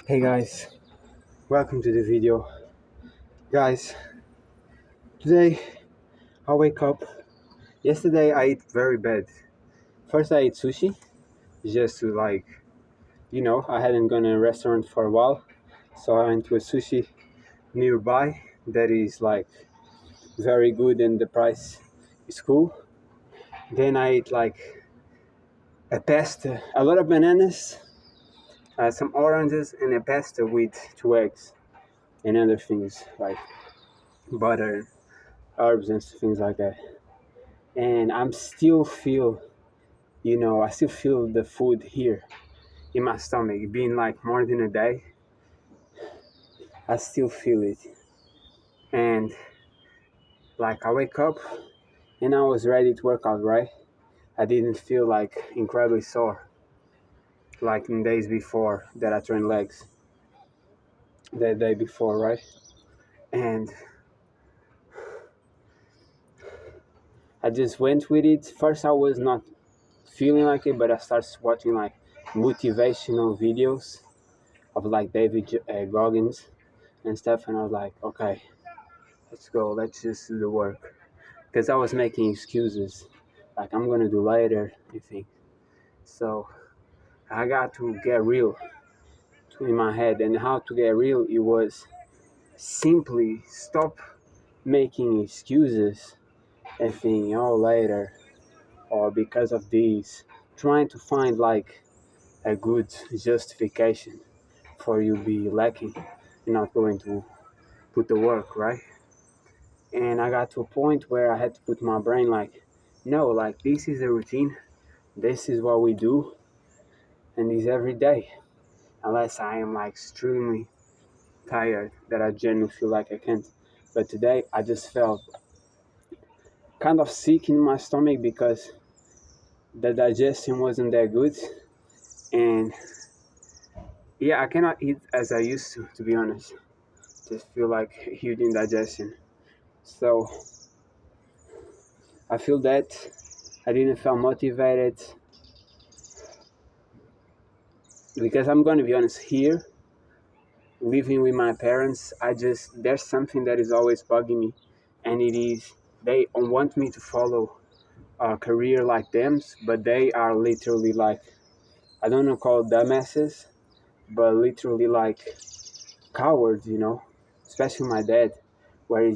Hey guys, welcome to the video. Guys, today I wake up. Yesterday I ate very bad. First I ate sushi, just to I hadn't gone to a restaurant for a while. So I went to a sushi nearby that is like very good and the price is cool. Then I ate like a pasta, a lot of bananas, some oranges and a pasta with 2 eggs and other things like butter, herbs and things like that. And I still feel the food here in my stomach being like more than a day. I still feel it. And like I wake up and I was ready to work out, right? I didn't feel like incredibly sore like in days before that I trained legs the day before, right? And I just went with it. First I was not feeling like it, but I started watching like motivational videos of like David Goggins and stuff, and I was like, okay, let's go, let's just do the work. Because I was making excuses, like I'm gonna do later, you think. So I got to get real in my head, and how to get real, it was simply stop making excuses and thinking, oh, later, or because of this, trying to find like a good justification for you be lacking and not going to put the work, right? And I got to a point where I had to put my brain like, no, like this is a routine, this is what we do, and it's every day, unless I am like extremely tired that I genuinely feel like I can't. But today I just felt kind of sick in my stomach because the digestion wasn't that good, and yeah, I cannot eat as I used to be honest. Just feel like huge indigestion. So I feel that I didn't feel motivated because I'm going to be honest, here living with my parents, there's something that is always bugging me, and it is they want me to follow a career like them, but they are literally like, I don't know, called dumbasses, but literally like cowards, especially my dad, where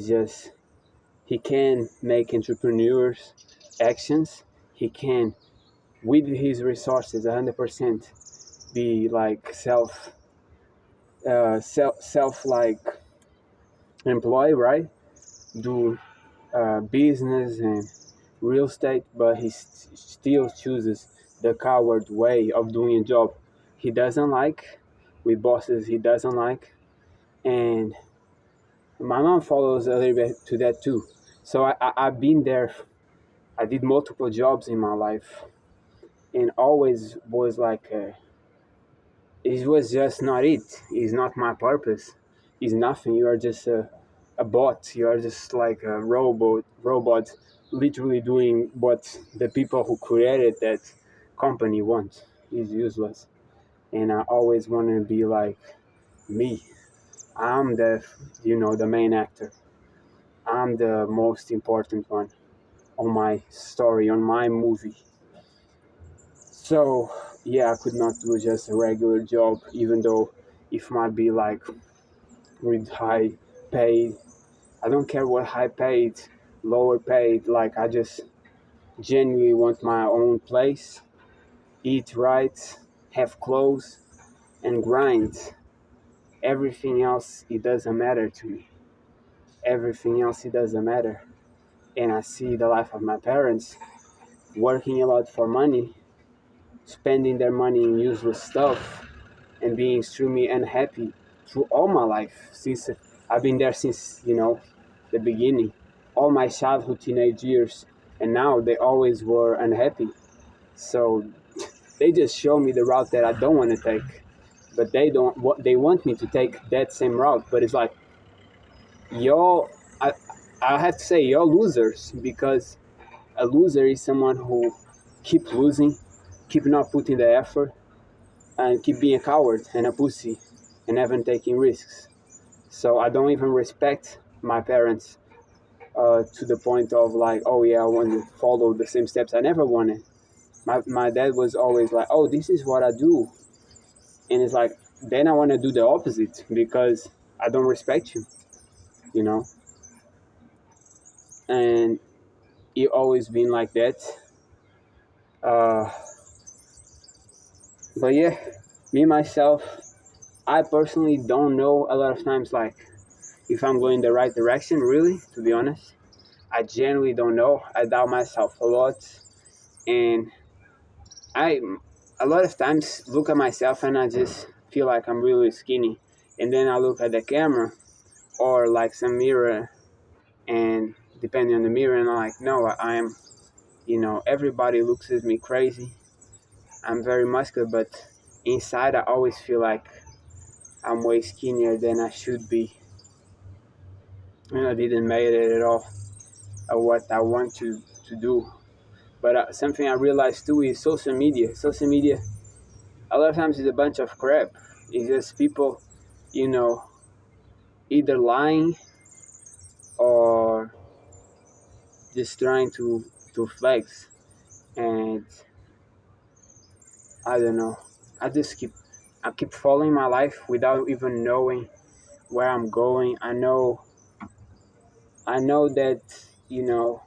he can make entrepreneurs actions, he can with his resources 100% be like self like employed, right? Do business and real estate, but still chooses the coward way of doing a job he doesn't like, with bosses he doesn't like. And my mom follows a little bit to that too. So I've been there. I did multiple jobs in my life, and always was like it was just not it. It's not my purpose. It's nothing. You are just a bot. You are just like a robot, literally doing what the people who created that company want. Is useless. And I always want to be like me. I'm the main actor. I'm the most important one on my story, on my movie. So yeah, I could not do just a regular job, even though it might be like with high paid. I don't care what high paid, lower paid. Like I just genuinely want my own place, eat right, have clothes, and grind. Everything else, it doesn't matter to me. Everything else, it doesn't matter. And I see the life of my parents working a lot for money, spending their money in useless stuff, and being extremely unhappy through all my life. Since I've been there since the beginning, all my childhood, teenage years, and now they always were unhappy. So they just show me the route that I don't want to take, but they don't. What they want me to take that same route, but it's like y'all. I I have to say y'all losers, because a loser is someone who keep losing, keep not putting the effort, and keep being a coward and a pussy. and haven't taken risks. So I don't even respect my parents to the point of like, oh yeah, I want to follow the same steps. I never wanted. My dad was always like, oh, this is what I do. And it's like, then I want to do the opposite because I don't respect you, you know? And it always been like that. Uh, but yeah, me myself, I personally don't know a lot of times like if I'm going the right direction, really, to be honest. I genuinely don't know. I doubt myself a lot. And I, a lot of times, look at myself and I just feel like I'm really skinny. And then I look at the camera or like some mirror, and depending on the mirror, and I'm like, no, I'm, everybody looks at me crazy. I'm very muscular, but inside I always feel like I'm way skinnier than I should be. And I didn't make it at all what I want to do. But something I realized too is social media. Social media, a lot of times, is a bunch of crap. It's just people, you know, either lying or just trying to flex. And I don't know. I just keep following my life without even knowing where I'm going. I know that you know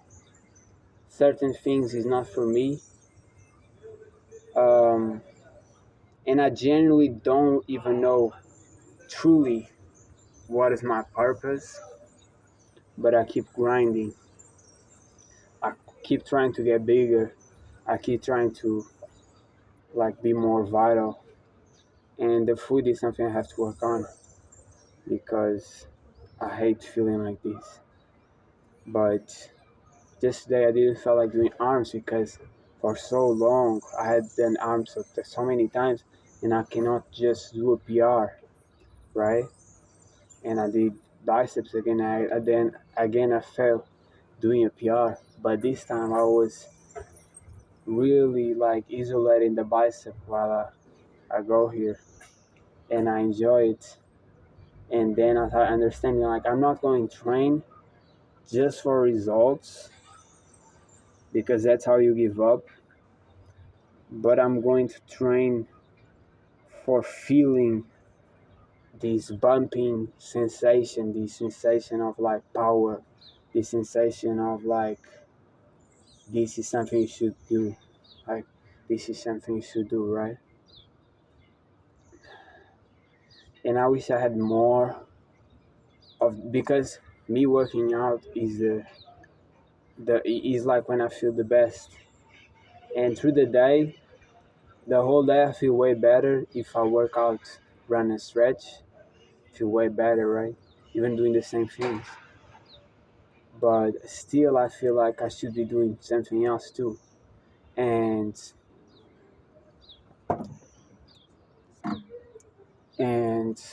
certain things is not for me, um, and I genuinely don't even know truly what is my purpose. But I keep grinding. I keep trying to get bigger. I keep trying to like be more vital. And the food is something I have to work on because I hate feeling like this. But just today I didn't feel like doing arms because for so long I had done arms so many times and I cannot just do a PR, right? And I did biceps again. I then again I failed doing a PR, but this time I was really like isolating the bicep while I go here and I enjoy it. And then I start understanding like I'm not going to train just for results because that's how you give up, but I'm going to train for feeling this bumping sensation, this sensation of like power, this sensation of like this is something you should do, like this is something you should do, right? And I wish I had more of because me working out is like when I feel the best, and through the day, the whole day I feel way better if I work out, run and stretch, feel way better, right? Even doing the same things. But still I feel like I should be doing something else too. And and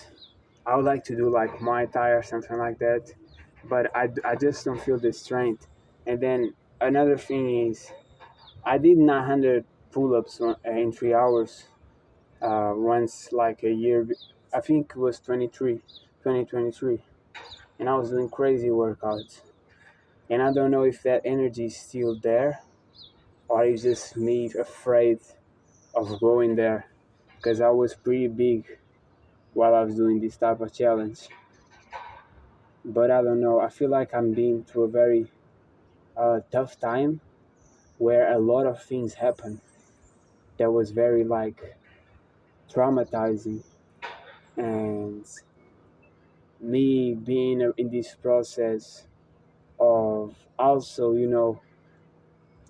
I would like to do like Muay Thai or something like that. But I just don't feel the strength. And then another thing is I did 900 pull-ups in 3 hours once like a year. I think it was 2023. And I was doing crazy workouts. And I don't know if that energy is still there or it's just me afraid of going there because I was pretty big while I was doing this type of challenge. But I don't know. I feel like I'm being through a very tough time where a lot of things happen that was very like traumatizing, and me being in this process of also,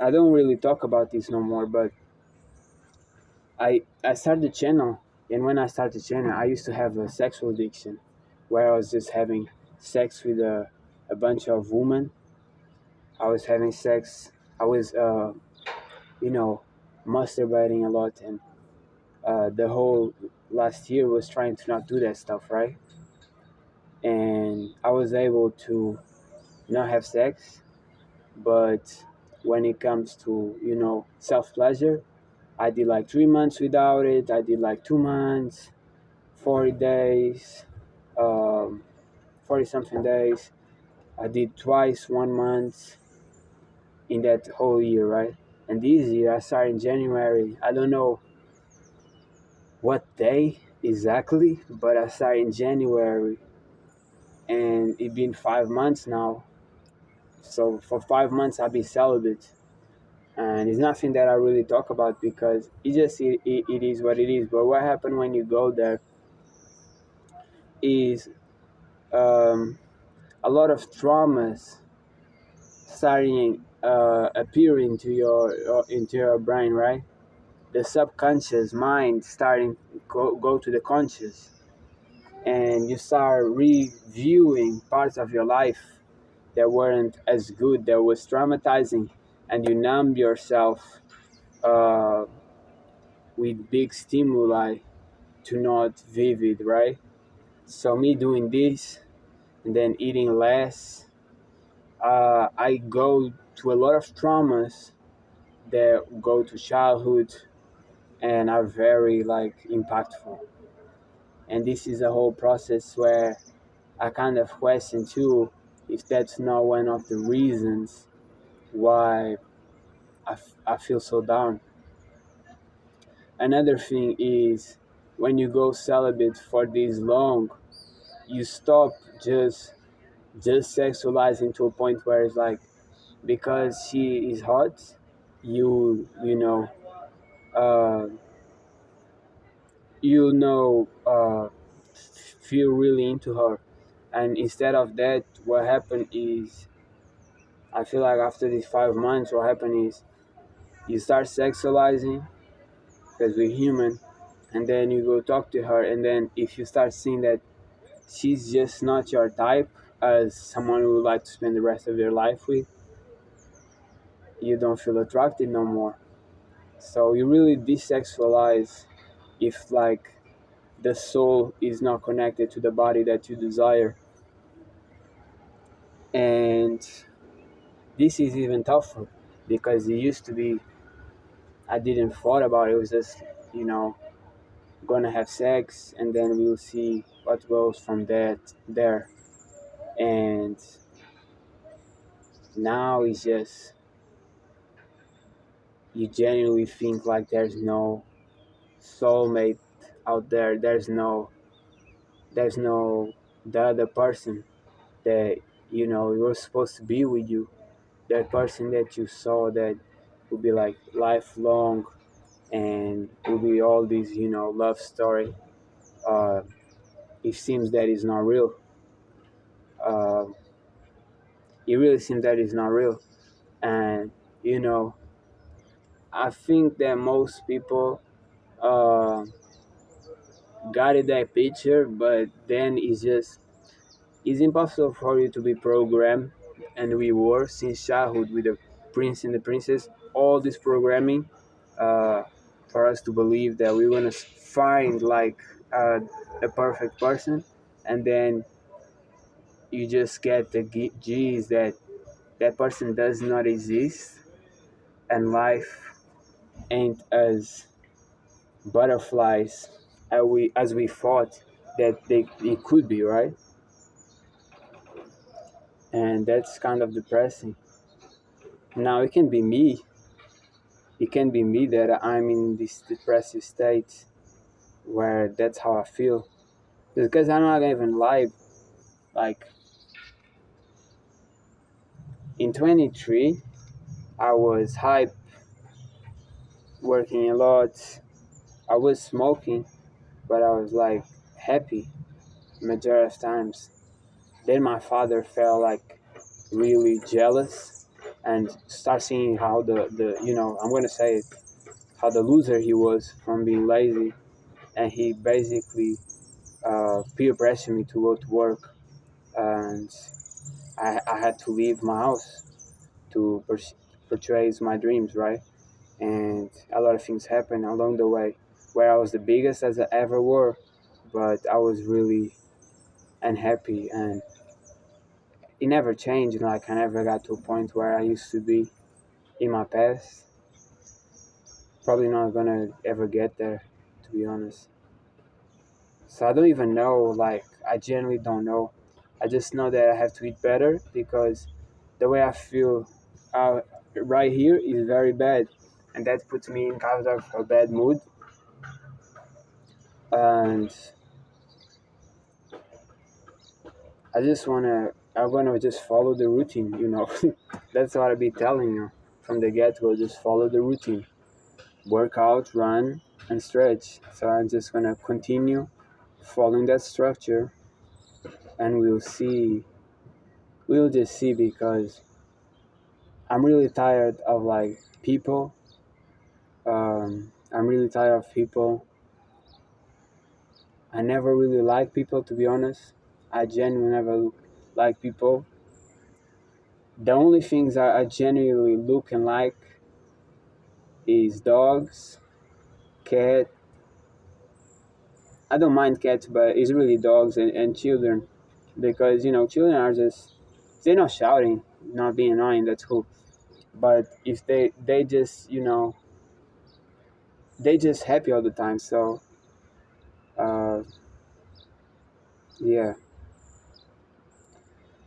I don't really talk about this no more, but I started the channel, and when I started the channel, I used to have a sexual addiction where I was just having sex with a bunch of women. I was having sex. I was, you know, masturbating a lot, and the whole last year was trying to not do that stuff, right? And I was able to not have sex, but when it comes to, self pleasure, I did like 3 months without it. I did like 2 months, 40 days, um, 40 something days. I did twice 1 month in that whole year, right? And this year I started in January. I don't know what day exactly, but I started in January, and it's been 5 months now. So for 5 months I've been celibate, and it's nothing that I really talk about because it is what it is. But what happened when you go there is um, a lot of traumas starting appearing into your brain, right? The subconscious mind starting go to the conscious, and you start reviewing parts of your life that weren't as good, that was traumatizing, and you numb yourself uh, with big stimuli to not vivid, right? So me doing this and then eating less, I go to a lot of traumas that go to childhood and are very like impactful. And this is a whole process where I kind of question too if that's not one of the reasons why I feel so down. Another thing is when you go celibate for this long, you stop just just sexualizing to a point where it's like because she is hot, you know uh, you know feel really into her, and instead of that, what happened is I feel like after these 5 months, what happened is you start sexualizing because we're human, and then you go talk to her, and then if you start seeing that she's just not your type as someone you would like to spend the rest of your life with, you don't feel attracted no more. So you really desexualize if like the soul is not connected to the body that you desire. And this is even tougher because it used to be I didn't thought about it. It was just, you know, gonna have sex and then we'll see what goes from that there. And now it's just you genuinely think like there's no soulmate out there. There's no the other person that you know you're supposed to be with you. That person that you saw that will be like lifelong and will be all these, you know, love story. Uh, it seems that is not real. Uh, it really seems that is not real. And you know, I think that most people uh, got it that picture, but then it's impossible for you to be programmed, and we were since childhood with the prince and the princess. All this programming uh, for us to believe that we want to find like a perfect person, and then you just get the G's that that person does not exist, and life ain't as butterflies as we thought that it could be, right? And that's kind of depressing. Now it can be me that I'm in this depressive state where that's how I feel. Because I'm not even lie, like in 23 I was hype, working a lot, I was smoking, but I was like happy majority of times. Then my father felt like really jealous and start seeing how the you know, I'm gonna say it, how the loser he was from being lazy, and he basically peer pressured me to go to work, and I had to leave my house to portray my dreams, right? And a lot of things happened along the way where I was the biggest as I ever were, but I was really unhappy, and it never changed. Like I never got to a point where I used to be in my past. Probably not gonna ever get there, to be honest. So I don't even know. Like I genuinely don't know. I just know that I have to eat better because the way I feel uh, right here is very bad, and that puts me in kind of a bad mood. And I just wanna, I'm gonna just follow the routine. That's what I be telling you from the get go. Just follow the routine, work out, run, and stretch. So I'm just gonna continue following that structure, and we'll see. We'll just see because I'm really tired of like people. I'm really tired of people. I never really like people, to be honest. I genuinely never like people. The only things I genuinely look and like is dogs, cat. I don't mind cats, but it's really dogs and children, because children are just, they're not shouting, not being annoying. That's cool. But if they just they just happy all the time. So uh, yeah.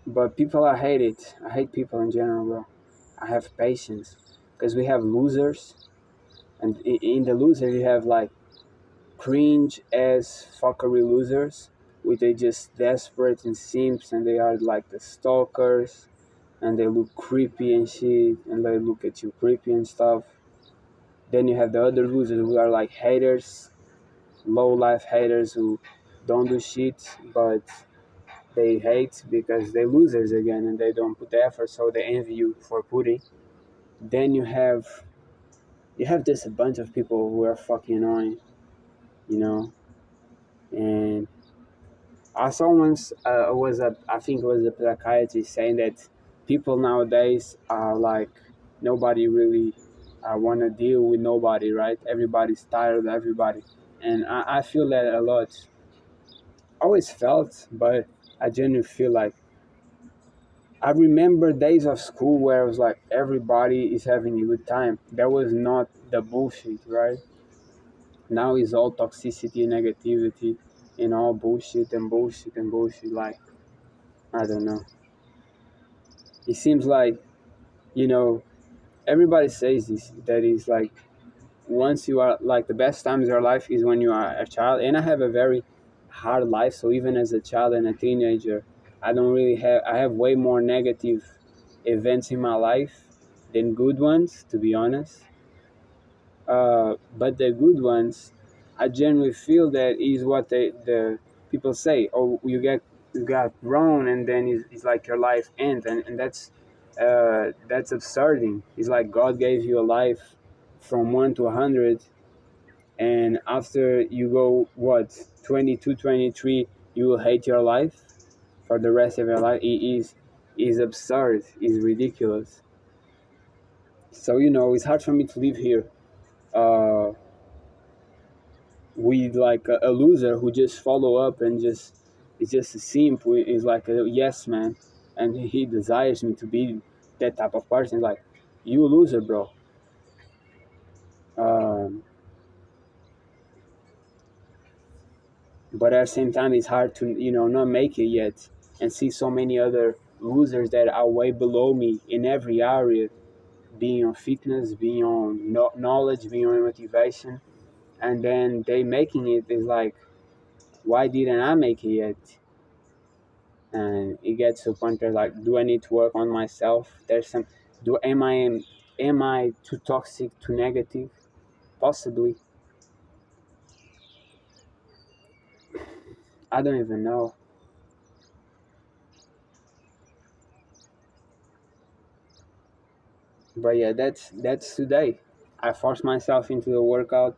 But people, I hate it. I hate people in general, bro. I have patience because we have losers, and in the losers you have like cringe ass fuckery losers, with they just desperate and simps, and they are like the stalkers, and they look creepy and shit, and they look at you creepy and stuff. Then you have the other losers who are like haters, low life haters who don't do shit, but they hate because they losers again and they don't put the effort, so they envy you for putting. Then you have just a bunch of people who are fucking annoying, you know. And I saw once was a I think it was a psychiatrist saying that people nowadays are like nobody really want to deal with nobody, right? Everybody's tired of everybody, and I feel that a lot. Always felt, but I genuinely feel like I remember days of school where it was like everybody is having a good time. That was not the bullshit, right? Now it's all toxicity, negativity, and all bullshit and bullshit and bullshit. Like, I don't know. It seems like, you know, everybody says this, that is like, once you are like, the best times of your life is when you are a child. And I have a very hard life. So even as a child and a teenager, I have way more negative events in my life than good ones, to be honest. But the good ones, I generally feel that is what the people say. Oh, you got grown, and then it's like your life ends, and that's absurding. It's like God gave you a life from 1 to 100, and after you go what 22, 23, you will hate your life for the rest of your life. It is absurd. Is ridiculous. So it's hard for me to live here. Uh, with like a loser who just follow up and just is just a simp, who is like a yes man, and he desires me to be that type of person. Like, you a loser, bro. um, but at the same time it's hard to not make it yet and see so many other losers that are way below me in every area, being on fitness, being on knowledge, being on motivation, and then they making it is like, why didn't I make it yet? And it gets to a point where like, do I need to work on myself? There's some do am I too toxic, too negative? Possibly. I don't even know. But yeah, that's today. I forced myself into the workout,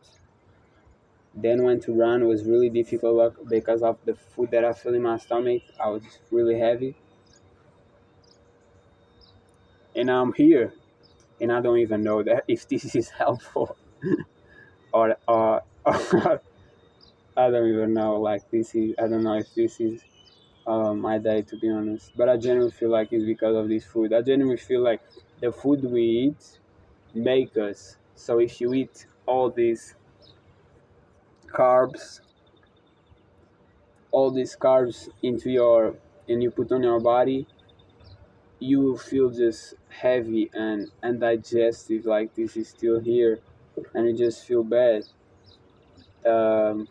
then went to run. It was really difficult because of the food that I feel in my stomach. I was really heavy, and I'm here, and I don't even know that if this is helpful, or I don't even know. Like, this is, I don't know if this is my day, to be honest. But I genuinely feel like it's because of this food. I genuinely feel like the food we eat make us. So if you eat all these carbs, all these carbs into your and you put on your body, you will feel just heavy and undigested, like this is still here, and you just feel bad. um,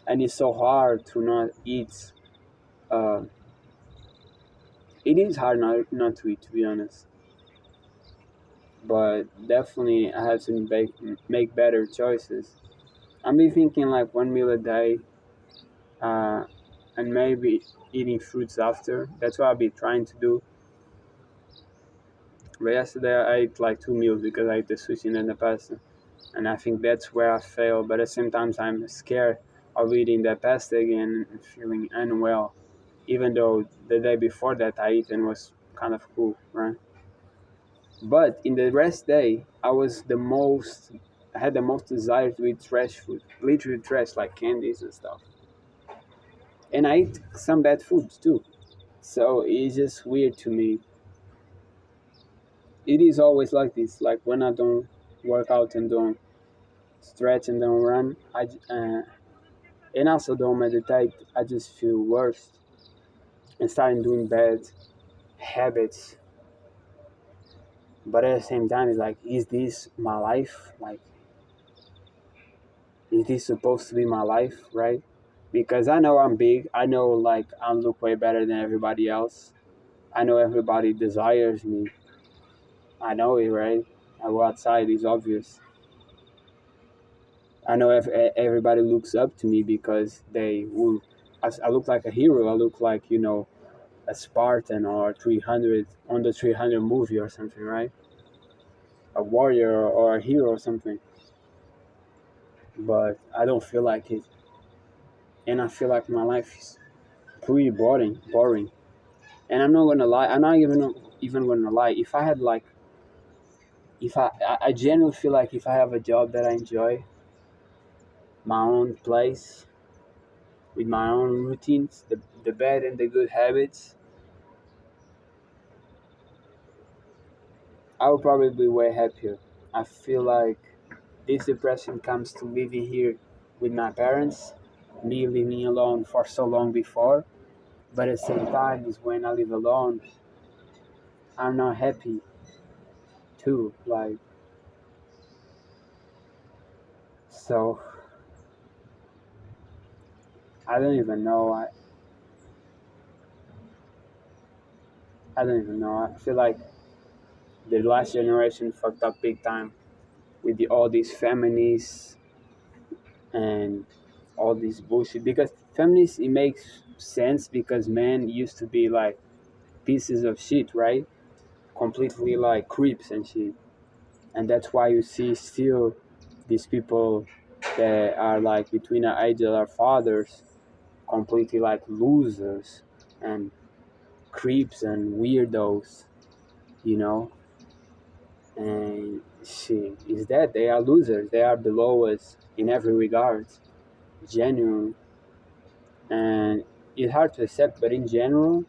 and it's so hard to not eat. uh, it is hard not to eat, to be honest, but definitely I have to make better choices. I'm be thinking like one meal a day, uh, and maybe eating fruits after. That's what I'll be trying to do. But yesterday I ate like two meals because I ate the sushi and the pasta, and I think that's where I fail. But at the same time, I'm scared of eating that pasta again and feeling unwell, even though the day before that I ate and was kind of cool, right? But in the rest day, I had the most desire to eat trash food, literally trash, like candies and stuff. And I ate some bad foods too. So it's just weird to me. It is always like this. Like when I don't work out and don't stretch and don't run, and also don't meditate, I just feel worse and starting doing bad habits. But at the same time, it's like, is this my life? Like, is this supposed to be my life, right? Because I know I'm big. I know like I look way better than everybody else. I know everybody desires me. I know it, right? I go outside, it's obvious. I know everybody looks up to me because they will. I look like a hero. I look like, a Spartan or 300 on the 300 movie or something, right? A warrior or a hero or something. But I don't feel like it, and I feel like my life is pretty boring. And I'm not gonna lie. I'm not even gonna lie. If I had like, if I genuinely feel like if I have a job that I enjoy, my own place with my own routines, the bad and the good habits, I would probably be way happier. I feel like this depression comes to living here with my parents, me living alone for so long before. But at the same time, is when I live alone, I'm not happy too. Like, so I don't even know. I don't even know. I feel like the last generation fucked up big time with all these feminists and all this bullshit. Because feminists, it makes sense because men used to be like pieces of shit, right? Completely like creeps and shit. And that's why you see still these people that are like between our age of our fathers, completely like losers and creeps and weirdos, you know? And shit, is that they are losers. They are below us in every regard, genuine. And it's hard to accept, but in general,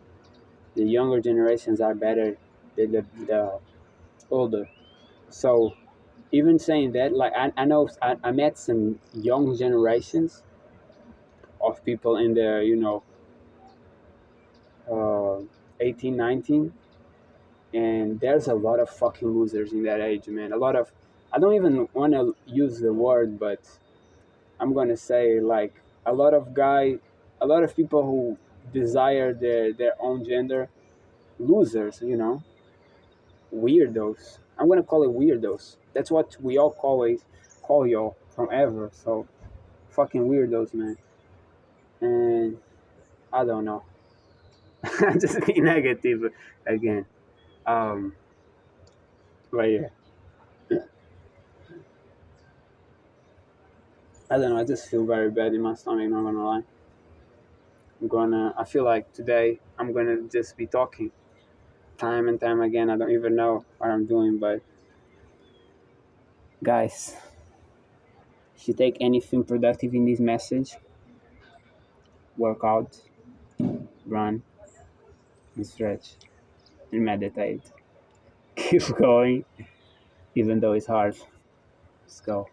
the younger generations are better than the older. So even saying that, like I know I met some young generations of people in their, 18, 19, and there's a lot of fucking losers in that age, man. A lot of, I don't even want to use the word, but I'm gonna say like a lot of people who desire their own gender, losers, weirdos. I'm gonna call it weirdos. That's what we all always call y'all from ever. So fucking weirdos, man. And I don't know. I'm just being negative again. Um, but yeah, I don't know. I just feel very bad in my stomach. Not gonna lie. I feel like today I'm gonna just be talking time and time again. I don't even know what I'm doing, but guys, if you take anything productive in this message, work out, run, and stretch, and meditate. Keep going, even though it's hard. Let's go.